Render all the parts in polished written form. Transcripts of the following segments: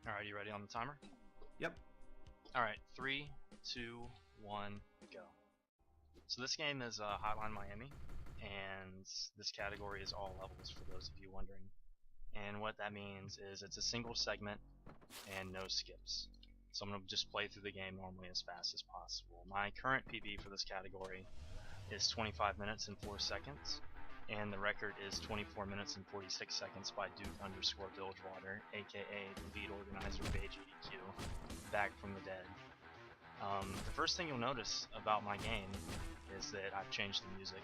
Alright, you ready on the timer? Yep. Alright, 3, 2, 1, go. So this game is Hotline Miami, and this category is all levels for those of you wondering. And what that means is it's a single segment and no skips. So I'm going to just play through the game normally as fast as possible. My current PB for this category is 25 minutes and 4 seconds, and the record is 24 minutes and 46 seconds by Duke_Bilgewater, aka the lead organizer of AGDQ, back from the dead. The first thing you'll notice about my game is that I've changed the music.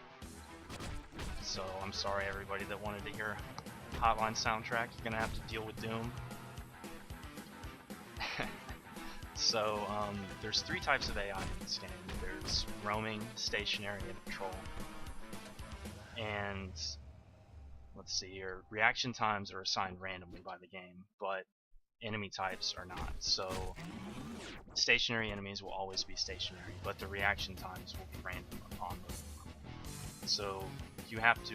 So I'm sorry everybody that wanted to hear Hotline soundtrack, you're gonna have to deal with Doom. So there's 3 types of AI in this game. There's roaming, stationary, and patrol. And let's see here, reaction times are assigned randomly by the game, but enemy types are not. So stationary enemies will always be stationary, but the reaction times will be random upon movement. So you have to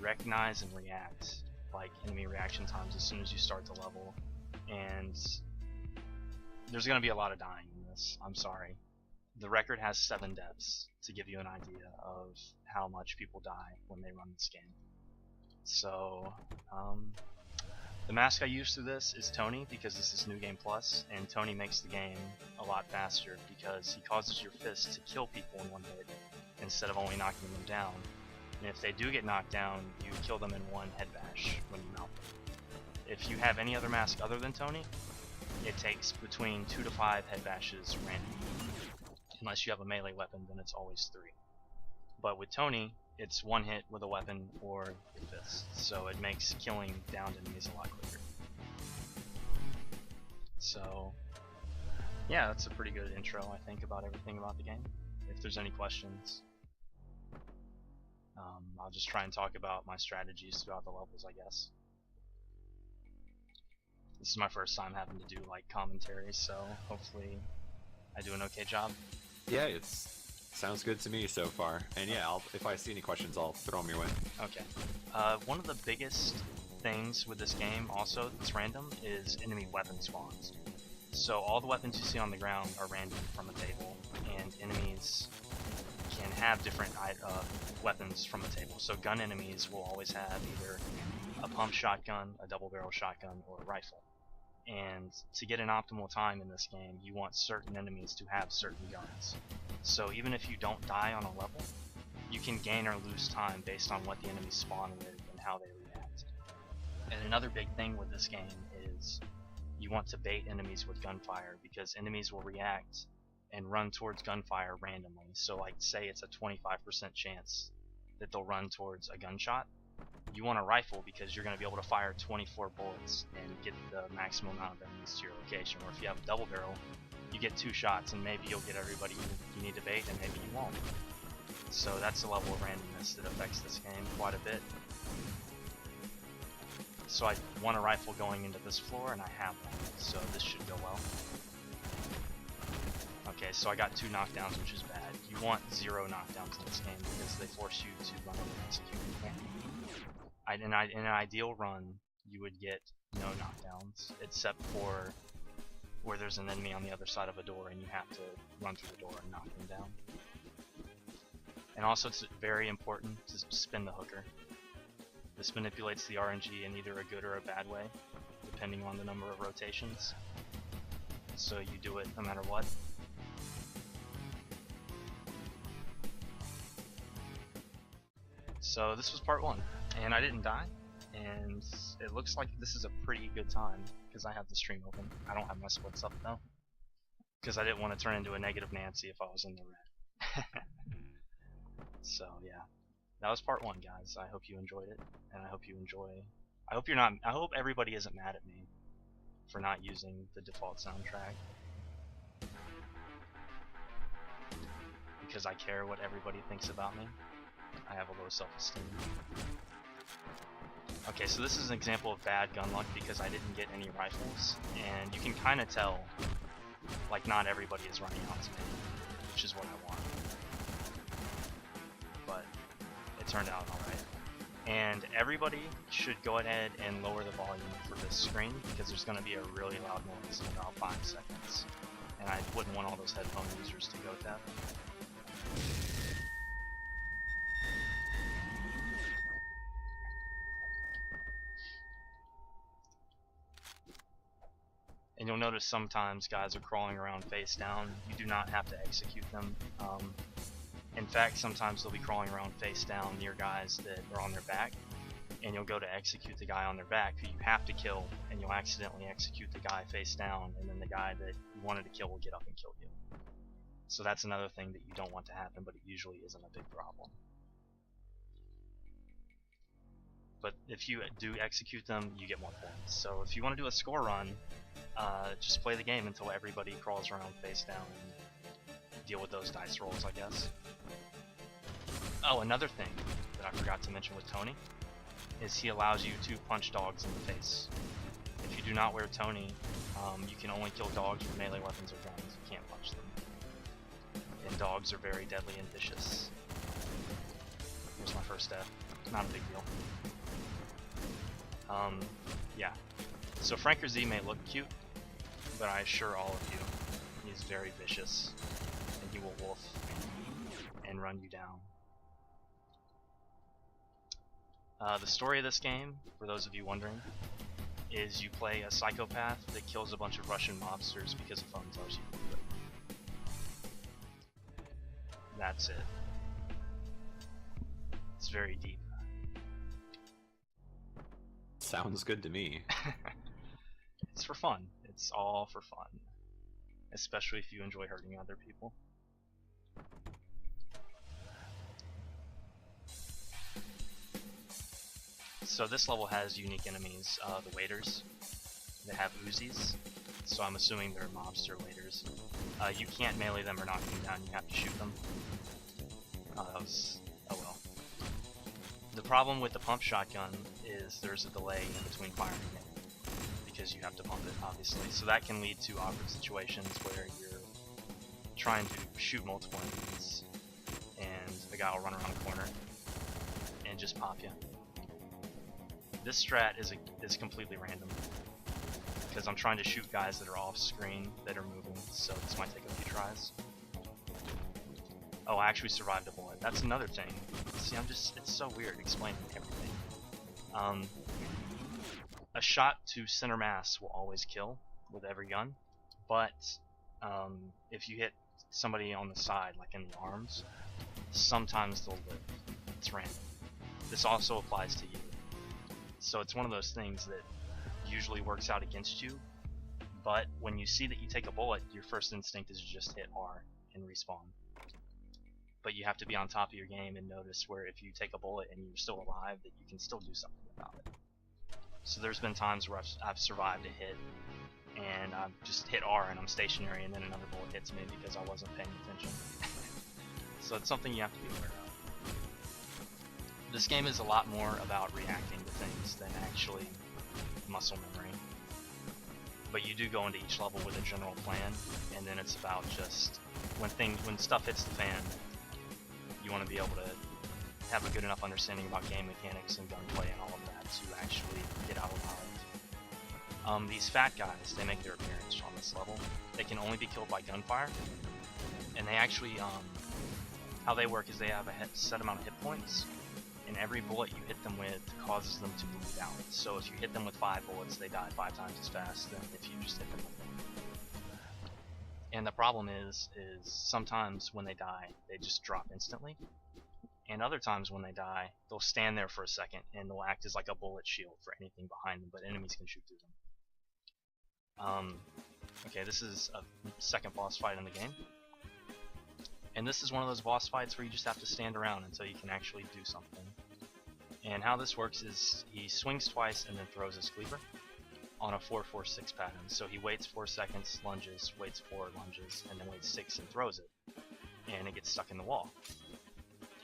recognize and react like enemy reaction times as soon as you start the level, and there's going to be a lot of dying in this. I'm sorry. The record has 7 deaths, to give you an idea of how much people die when they run this game. So, the mask I use through this is Tony, because this is New Game Plus, and Tony makes the game a lot faster because he causes your fist to kill people in one hit instead of only knocking them down. And if they do get knocked down, you kill them in one head bash when you mount them. If you have any other mask other than Tony, it takes between 2 to 5 head bashes randomly. Unless you have a melee weapon, then it's always 3. But with Tony, it's 1 hit with a weapon or your fist, so it makes killing downed enemies a lot quicker. So, yeah, that's a pretty good intro, I think, about everything about the game. If there's any questions, I'll just try and talk about my strategies throughout the levels, I guess. This is my first time having to do like commentary, so hopefully I do an okay job. Yeah, it sounds good to me so far. And yeah, if I see any questions, I'll throw them your way. Okay. One of the biggest things with this game also that's random is enemy weapon spawns. So all the weapons you see on the ground are random from a table, and enemies can have different weapons from a table. So gun enemies will always have either a pump shotgun, a double barrel shotgun, or a rifle. And to get an optimal time in this game, you want certain enemies to have certain guns. So even if you don't die on a level, you can gain or lose time based on what the enemies spawn with and how they react. And another big thing with this game is you want to bait enemies with gunfire, because enemies will react and run towards gunfire randomly. So like say it's a 25% chance that they'll run towards a gunshot. You want a rifle because you're going to be able to fire 24 bullets and get the maximum amount of enemies to your location. Or if you have a double barrel, you get 2 shots and maybe you'll get everybody you need to bait, and maybe you won't. So that's the level of randomness that affects this game quite a bit. So I want a rifle going into this floor, and I have one, so this should go well. Okay, so I got 2 knockdowns, which is bad. You want 0 knockdowns in this game because they force you to run over and execute the plan. In an ideal run, you would get no knockdowns, except for where there's an enemy on the other side of a door and you have to run through the door and knock them down. And also, it's very important to spin the hooker. This manipulates the RNG in either a good or a bad way, depending on the number of rotations. So you do it no matter what. So this was part 1. And I didn't die, and it looks like this is a pretty good time because I have the stream open. I don't have my splits up though, because I didn't want to turn into a negative Nancy if I was in the red. So yeah, that was part 1, guys. I hope you enjoyed it, and I hope you enjoy. I hope everybody isn't mad at me for not using the default soundtrack, because I care what everybody thinks about me. I have a low self-esteem. Okay, so this is an example of bad gun luck because I didn't get any rifles, and you can kind of tell, like, not everybody is running out to me, which is what I want. But it turned out alright. And everybody should go ahead and lower the volume for this screen because there's going to be a really loud noise in about 5 seconds. And I wouldn't want all those headphone users to go deaf. And you'll notice sometimes guys are crawling around face down. You do not have to execute them. In fact, sometimes they'll be crawling around face down near guys that are on their back, and you'll go to execute the guy on their back who you have to kill, and you'll accidentally execute the guy face down, and then the guy that you wanted to kill will get up and kill you. So that's another thing that you don't want to happen, but it usually isn't a big problem. But if you do execute them, you get more points. So if you want to do a score run, just play the game until everybody crawls around face down and deal with those dice rolls, I guess. Oh, another thing that I forgot to mention with Tony is he allows you to punch dogs in the face. If you do not wear Tony, you can only kill dogs with melee weapons or guns. You can't punch them. And dogs are very deadly and vicious. Here's my first death. Not a big deal. Yeah. So Franker Z may look cute, but I assure all of you, he's very vicious, and he will wolf and run you down. The story of this game, for those of you wondering, is you play a psychopath that kills a bunch of Russian mobsters because a phone tells you to do it. That's it. It's very deep. Sounds good to me. It's for fun. It's all for fun. Especially if you enjoy hurting other people. So this level has unique enemies, the waiters. They have Uzis, so I'm assuming they're mobster waiters. You can't melee them or knock them down, you have to shoot them. Oh well. The problem with the pump shotgun is there's a delay in between firing it, because you have to pump it, obviously. So that can lead to awkward situations where you're trying to shoot multiple enemies, and the guy will run around the corner and just pop you. This strat is completely random, because I'm trying to shoot guys that are off screen that are moving, so this might take a few tries. Oh, I actually survived a bullet. That's another thing. See, it's so weird explaining everything. A shot to center mass will always kill with every gun, but if you hit somebody on the side, like in the arms, sometimes they'll live. It's random. This also applies to you. So it's one of those things that usually works out against you, but when you see that you take a bullet, your first instinct is to just hit R and respawn. But you have to be on top of your game and notice where if you take a bullet and you're still alive, that you can still do something about it. So there's been times where I've survived a hit, and I've just hit R and I'm stationary, and then another bullet hits me because I wasn't paying attention. So it's something you have to be aware of. This game is a lot more about reacting to things than actually muscle memory. But you do go into each level with a general plan, and then it's about just when stuff hits the fan, you want to be able to have a good enough understanding about game mechanics and gunplay and all of that to actually get out alive. These fat guys, they make their appearance on this level. They can only be killed by gunfire, and they actually, how they work is they have a set amount of hit points, and every bullet you hit them with causes them to bleed out. So if you hit them with 5 bullets, they die 5 times as fast than if you just hit them with 1. And the problem is sometimes when they die, they just drop instantly. And other times when they die, they'll stand there for a second and they'll act as like a bullet shield for anything behind them, but enemies can shoot through them. Okay, this is a second boss fight in the game. And this is one of those boss fights where you just have to stand around until you can actually do something. And how this works is he swings twice and then throws his cleaver on a 4-4-6 pattern. So he waits 4 seconds, lunges, waits 4, lunges, and then waits 6 and throws it. And it gets stuck in the wall.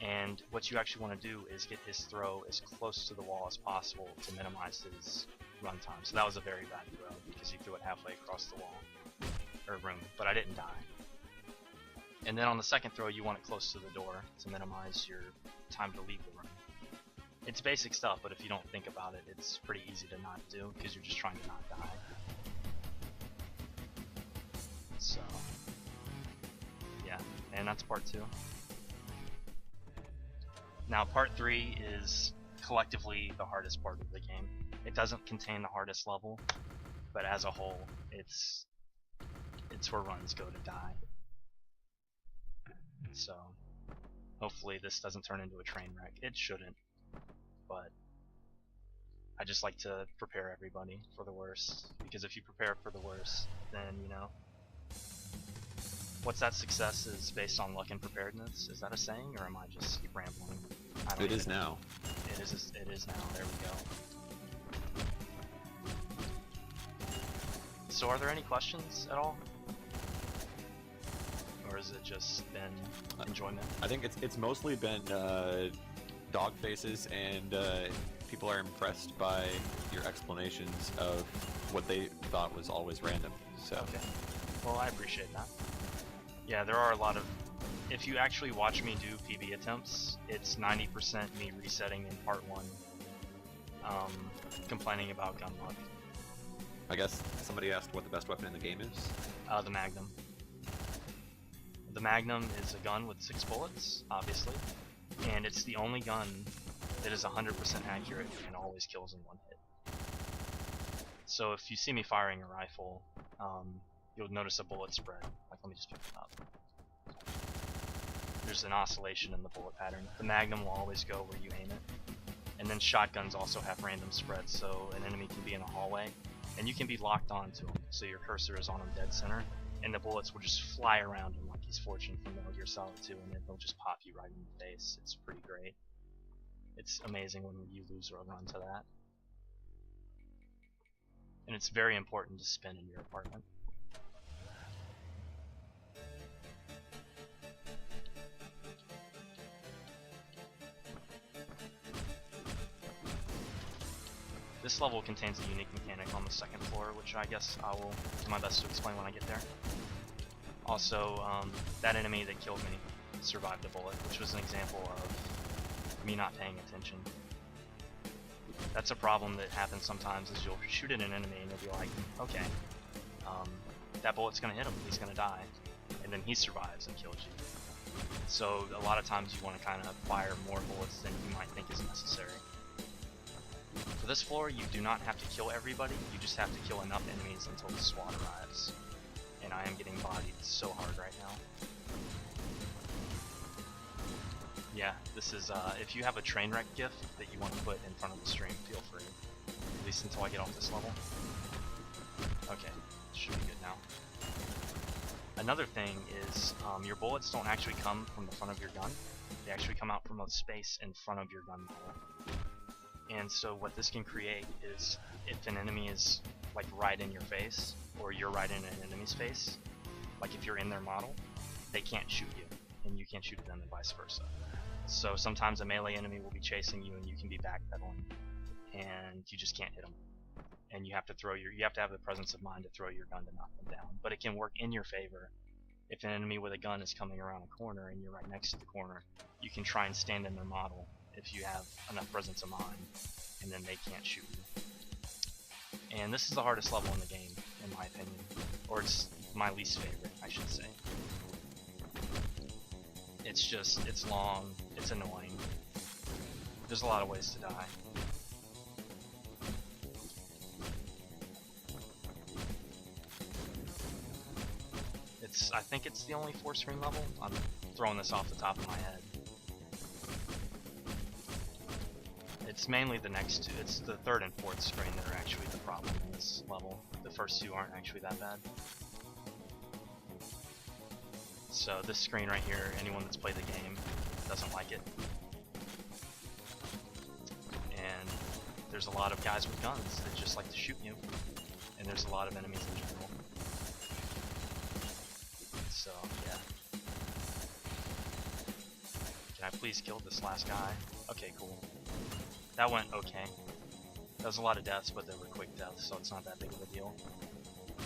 And what you actually want to do is get his throw as close to the wall as possible to minimize his runtime. So that was a very bad throw because he threw it halfway across the wall, or room, but I didn't die. And then on the second throw, you want it close to the door to minimize your time to leave the room. It's basic stuff, but if you don't think about it, it's pretty easy to not do, because you're just trying to not die. So, yeah, and that's part 2. Now, part 3 is collectively the hardest part of the game. It doesn't contain the hardest level, but as a whole, it's where runs go to die. So, hopefully this doesn't turn into a train wreck. It shouldn't, but I just like to prepare everybody for the worst, because if you prepare for the worst, then, you know, what's that success is based on luck and preparedness? Is that a saying, or am I just rambling? It is now. It is now. There we go. So are there any questions at all? Or has it just been enjoyment? I think it's mostly been dog faces, and people are impressed by your explanations of what they thought was always random. So. Okay. Well, I appreciate that. Yeah, there are a lot of... If you actually watch me do PB attempts, it's 90% me resetting in part 1, complaining about gun luck. I guess somebody asked what the best weapon in the game is? The Magnum. The Magnum is a gun with 6 bullets, obviously, and it's the only gun that is 100% accurate and always kills in 1 hit. So if you see me firing a rifle, you'll notice a bullet spread. Like, let me just pick it up. There's an oscillation in the bullet pattern. The Magnum will always go where you aim it. And then shotguns also have random spreads, so an enemy can be in a hallway, and you can be locked onto them, so your cursor is on them dead center, and the bullets will just fly around him like he's Fortune from Metal Gear Solid 2, and then they'll just pop you right in the face. It's pretty great. It's amazing when you lose or run to that. And it's very important to spin in your apartment. This level contains a unique mechanic on the 2nd floor, which I guess I will do my best to explain when I get there. Also, that enemy that killed me survived a bullet, which was an example of me not paying attention. That's a problem that happens sometimes, is you'll shoot at an enemy and you'll be like, okay, that bullet's gonna hit him, he's gonna die, and then he survives and kills you. So a lot of times you want to kind of fire more bullets than you might think is necessary. For this floor, you do not have to kill everybody, you just have to kill enough enemies until the SWAT arrives. And I am getting bodied so hard right now. Yeah, this is, if you have a train wreck gif that you want to put in front of the stream, feel free. At least until I get off this level. Okay, should be good now. Another thing is, your bullets don't actually come from the front of your gun, they actually come out from a space in front of your gun barrel. And so what this can create is, if an enemy is like right in your face, or you're right in an enemy's face, like if you're in their model, they can't shoot you, and you can't shoot them, and vice versa. So sometimes a melee enemy will be chasing you, and you can be backpedaling, and you just can't hit them. And you have to have the presence of mind to throw your gun to knock them down. But it can work in your favor. If an enemy with a gun is coming around a corner and you're right next to the corner, you can try and stand in their model if you have enough presence of mind, and then they can't shoot you. And this is the hardest level in the game, in my opinion. Or it's my least favorite, I should say. It's long, it's annoying. There's a lot of ways to die. I think it's the only 4-screen level. I'm throwing this off the top of my head. It's mainly the next 2. It's the 3rd and 4th screen that are actually the problem in this level. The first 2 aren't actually that bad. So this screen right here, anyone that's played the game doesn't like it. And there's a lot of guys with guns that just like to shoot you. And there's a lot of enemies in general. So, yeah. Can I please kill this last guy? Okay, cool. That went okay. That was a lot of deaths, but they were quick deaths, so it's not that big of a deal.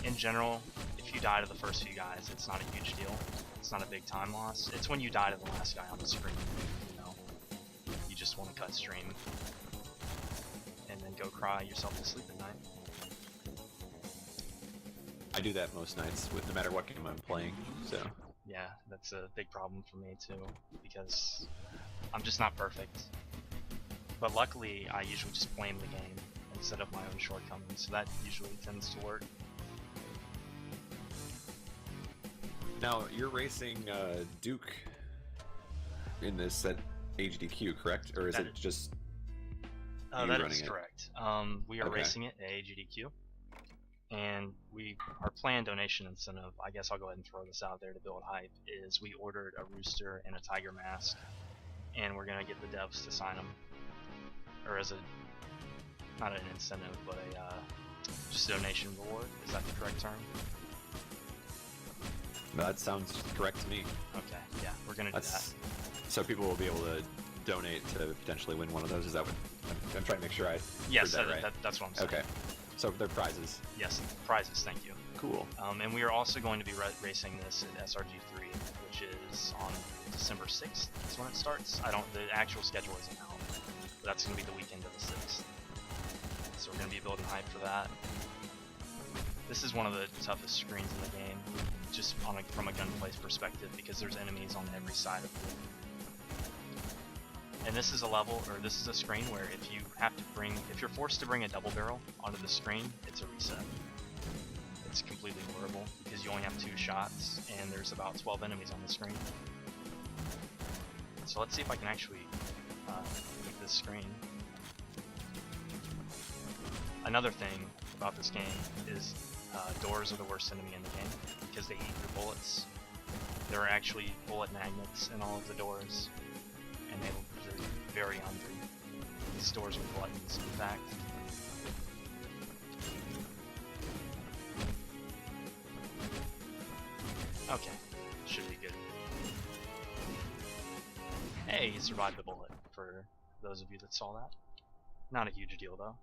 In general, if you die to the first few guys, it's not a huge deal. It's not a big time loss. It's when you die to the last guy on the screen, you know. You just want to cut stream and then go cry yourself to sleep at night. I do that most nights with no matter what game I'm playing, so. Yeah, that's a big problem for me too, because I'm just not perfect. But luckily, I usually just blame the game instead of my own shortcomings, so that usually tends to work. Now, you're racing Duke in this at AGDQ, correct? Or is it just you that running is it? correct. We are Okay. racing it at AGDQ, and our planned donation incentive, I guess I'll go ahead and throw this out there to build hype, is we ordered a rooster and a tiger mask, and we're going to get the devs to sign them. Or as a, not an incentive, but a just a donation reward. Is that the correct term? That sounds correct to me. Okay, yeah, we're gonna do that. So people will be able to donate to potentially win one of those. Is that what I'm trying to make sure I Yes, heard that right? that's what I'm saying. Okay. So they're prizes. Yes, prizes. Thank you. Cool. And we are also going to be racing this at SRG3, which is on December 6th. That's when it starts. The actual schedule isn't out, but that's going to be the weekend of the 6th. So we're going to be building hype for that. This is one of the toughest screens in the game, just from a gunplay perspective, because there's enemies on every side of it. And this is a level, or this is a screen where if you're forced to bring a double barrel onto the screen, it's a reset. It's completely horrible because you only have 2 shots and there's about 12 enemies on the screen. So let's see if I can actually make this screen. Another thing about this game is doors are the worst enemy in the game because they eat your bullets. There are actually bullet magnets in all of the doors, and they're very hungry. These doors are gluttons, in fact. Okay, should be good. Hey, you survived the bullet, for those of you that saw that. Not a huge deal, though.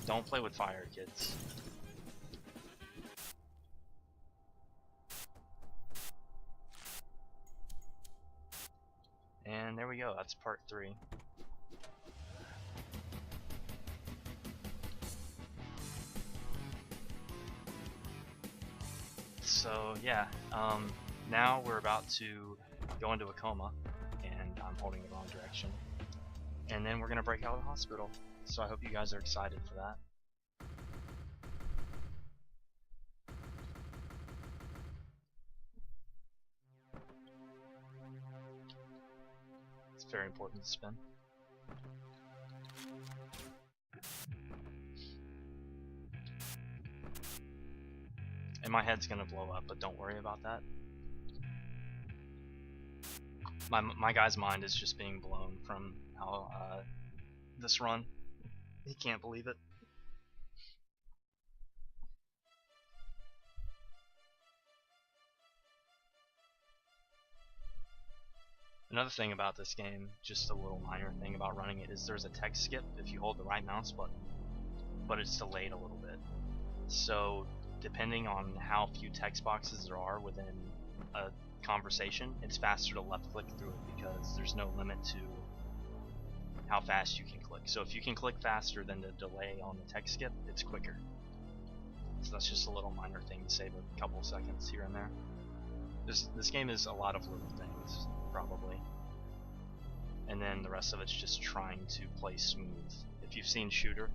Don't play with fire, kids. And there we go, that's part 3. So yeah, now we're about to go into a coma, and I'm holding the wrong direction. And then we're gonna break out of the hospital. So I hope you guys are excited for that. It's very important to spin. And my head's gonna blow up, but don't worry about that. My guy's mind is just being blown from how this run. He can't believe it. Another thing about this game, just a little minor thing about running it, is there's a text skip if you hold the right mouse button, but it's delayed a little bit. So depending on how few text boxes there are within a conversation, it's faster to left click through it because there's no limit to how fast you can click. So if you can click faster than the delay on the text skip, it's quicker. So that's just a little minor thing to save a couple seconds here and there. This game is a lot of little things, probably. And then the rest of it's just trying to play smooth. If you've seen Shooter,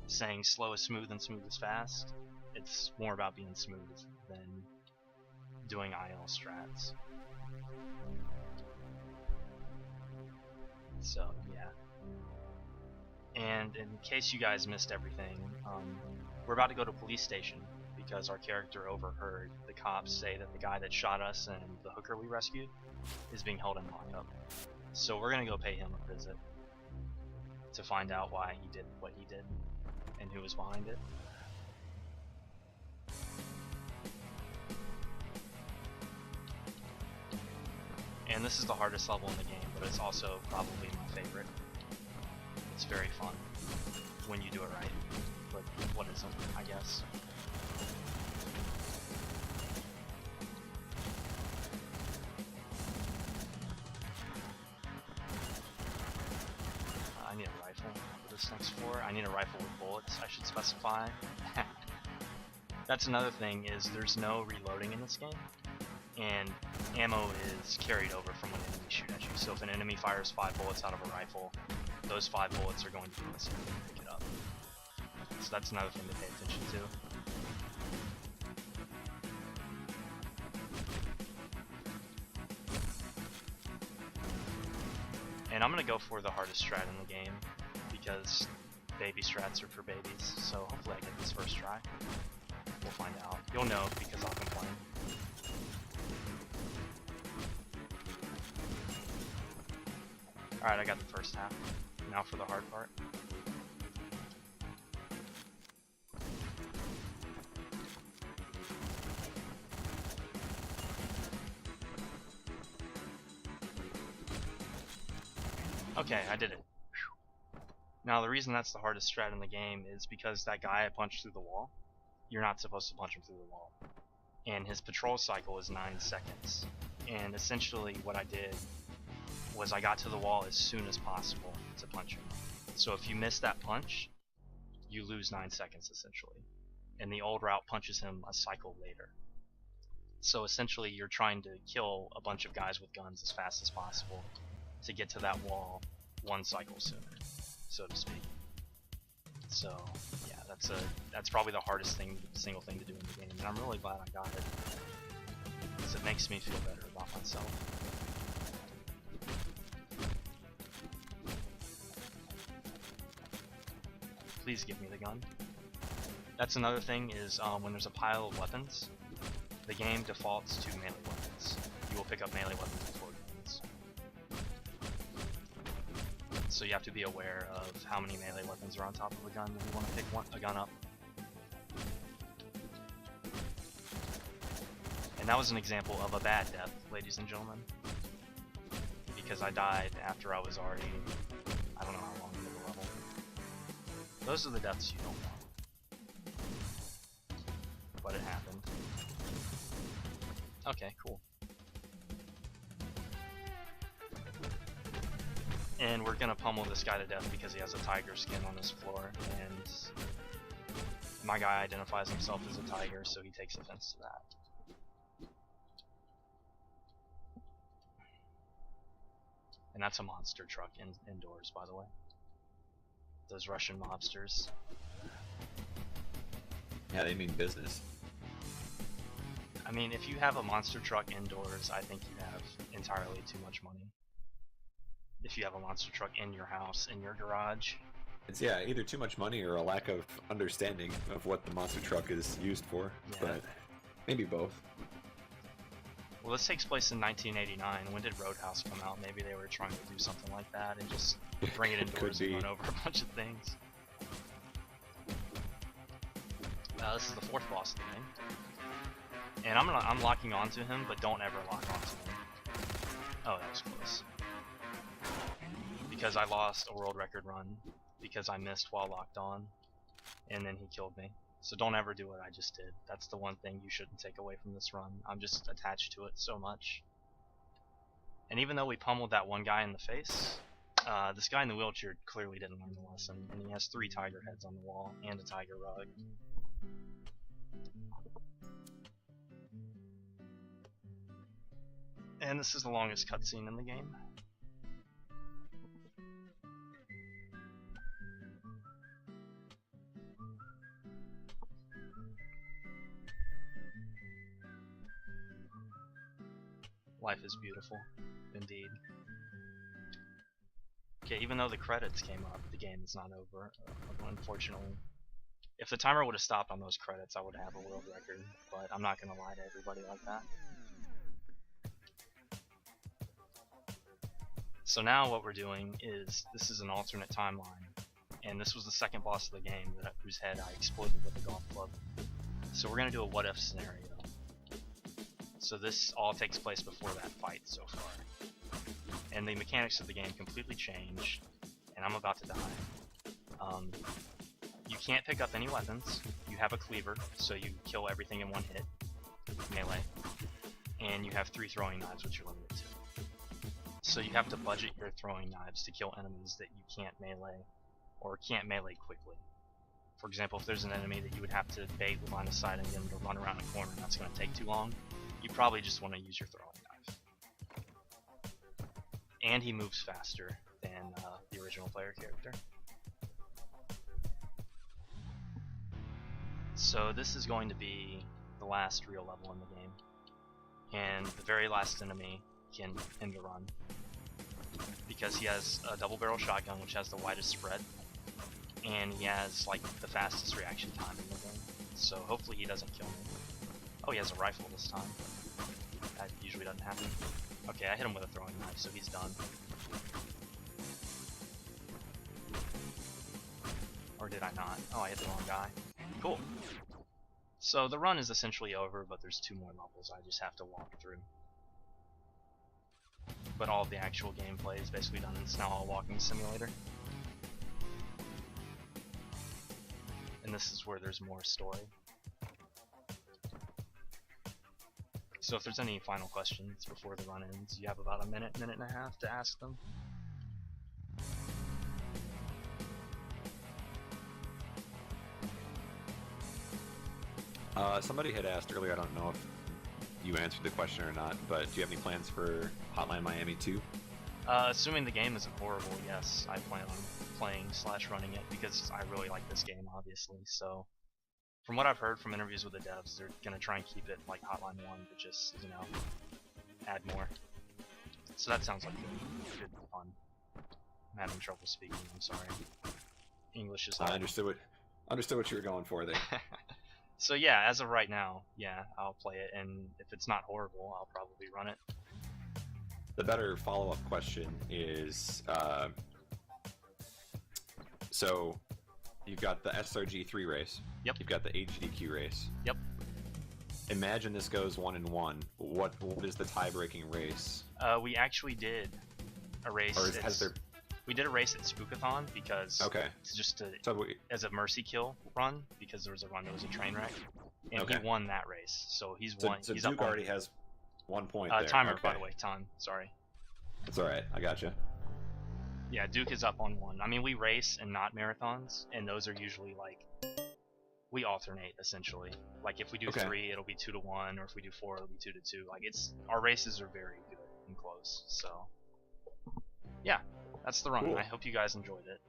saying slow is smooth and smooth is fast, it's more about being smooth than doing IL strats. So yeah. And in case you guys missed everything, we're about to go to a police station because our character overheard the cops say that the guy that shot us and the hooker we rescued is being held in lockup. So we're gonna go pay him a visit to find out why he did what he did and who was behind it. And this is the hardest level in the game, but it's also probably my favorite. It's very fun when you do it right, but what isn't, I guess. this next floor. I need a rifle with bullets, I should specify. That's another thing, is there's no reloading in this game, and ammo is carried over from when enemies shoot at you. So if an enemy fires 5 bullets out of a rifle, those 5 bullets are going to be missing when you pick it up. So that's another thing to pay attention to. And I'm going to go for the hardest strat in the game, because baby strats are for babies, so hopefully I get this first try. We'll find out. You'll know because I'll complain. Alright, I got the first half. Now for the hard part. Okay, I did it. Whew. Now the reason that's the hardest strat in the game is because that guy I punched through the wall, you're not supposed to punch him through the wall. And his patrol cycle is 9 seconds. And essentially what I did was I got to the wall as soon as possible to punch him. So if you miss that punch, you lose 9 seconds essentially. And the old route punches him a cycle later. So essentially you're trying to kill a bunch of guys with guns as fast as possible to get to that wall 1 cycle sooner, so to speak. So yeah, that's probably the hardest single thing to do in the game, and I'm really glad I got it, because it makes me feel better about myself. Please give me the gun. That's another thing, is when there's a pile of weapons, the game defaults to melee weapons. You will pick up melee weapons before guns. So you have to be aware of how many melee weapons are on top of a gun when you want to pick a gun up. And that was an example of a bad death, ladies and gentlemen. Because I died after I was already, I don't know how long into the level. Those are the deaths you don't want. But it happened. Okay, cool. And we're gonna pummel this guy to death because he has a tiger skin on his floor, and my guy identifies himself as a tiger, so he takes offense to that. And that's a monster truck indoors, by the way. Those Russian mobsters. Yeah, they mean business. I mean, if you have a monster truck indoors, I think you have entirely too much money. If you have a monster truck in your house, in your garage. It's either too much money or a lack of understanding of what the monster truck is used for. Yeah. But maybe both. Well, this takes place in 1989. When did Roadhouse come out? Maybe they were trying to do something like that and just bring it indoors and run over a bunch of things. This is the 4th boss of the game. And I'm locking onto him, but don't ever lock onto him. Oh, that was close. Because I lost a world record run because I missed while locked on, and then he killed me. So don't ever do what I just did. That's the one thing you shouldn't take away from this run. I'm just attached to it so much. And even though we pummeled that one guy in the face, this guy in the wheelchair clearly didn't learn the lesson, and he has 3 tiger heads on the wall and a tiger rug. And this is the longest cutscene in the game. Life is beautiful, indeed. Okay, even though the credits came up, the game is not over, unfortunately. If the timer would have stopped on those credits, I would have a world record, but I'm not going to lie to everybody like that. So now what we're doing is, this is an alternate timeline, and this was the 2nd boss of the game whose head I exploded with a golf club. So we're going to do a what if scenario. So this all takes place before that fight so far. And the mechanics of the game completely change, and I'm about to die. You can't pick up any weapons. You have a cleaver, so you kill everything in one hit, melee. And you have 3 throwing knives, which you're limited to. So you have to budget your throwing knives to kill enemies that you can't melee or can't melee quickly. For example, if there's an enemy that you would have to bait with line of sight and get him to run around a corner and that's going to take too long, you probably just want to use your throwing knife. And he moves faster than the original player character. So this is going to be the last real level in the game. And the very last enemy can end a run. Because he has a double barrel shotgun which has the widest spread. And he has like the fastest reaction time in the game. So hopefully he doesn't kill me. Oh, he has a rifle this time. That usually doesn't happen. Okay, I hit him with a throwing knife, so he's done. Or did I not? Oh, I hit the wrong guy. Cool. So the run is essentially over, but there's 2 more levels I just have to walk through. But all of the actual gameplay is basically done. It's now all walking simulator. And this is where there's more story. So if there's any final questions before the run ends, you have about a minute and a half to ask them. Somebody had asked earlier, I don't know if you answered the question or not, but do you have any plans for Hotline Miami 2? Assuming the game isn't horrible, yes, I plan on playing / running it because I really like this game, obviously. So, from what I've heard from interviews with the devs, they're gonna try and keep it like Hotline 1, but just, you know, add more. So that sounds like good fun. I'm having trouble speaking. I'm sorry. English is hard. I understood what you were going for there. So yeah, as of right now, yeah, I'll play it, and if it's not horrible, I'll probably run it. The better follow-up question is, so you've got the SRG3 race. Yep. You've got the HDQ race. Yep. Imagine this goes 1-1. What is the tie-breaking race? We actually did a race. Or has there... We did a race at Spookathon because it's just as a mercy kill run, because there was a run that was a train wreck, and he won that race, so he's won. So he's Duke up already has 1 point there. Timer, by the way, time. Sorry. That's all right. I gotcha. Yeah, Duke is up on 1. I mean, we race and not marathons, and those are usually like we alternate essentially. Like if we do 3, it'll be 2-1, or if we do 4, it'll be 2-2. Like our races are very good and close. So yeah. That's the run. Cool. I hope you guys enjoyed it.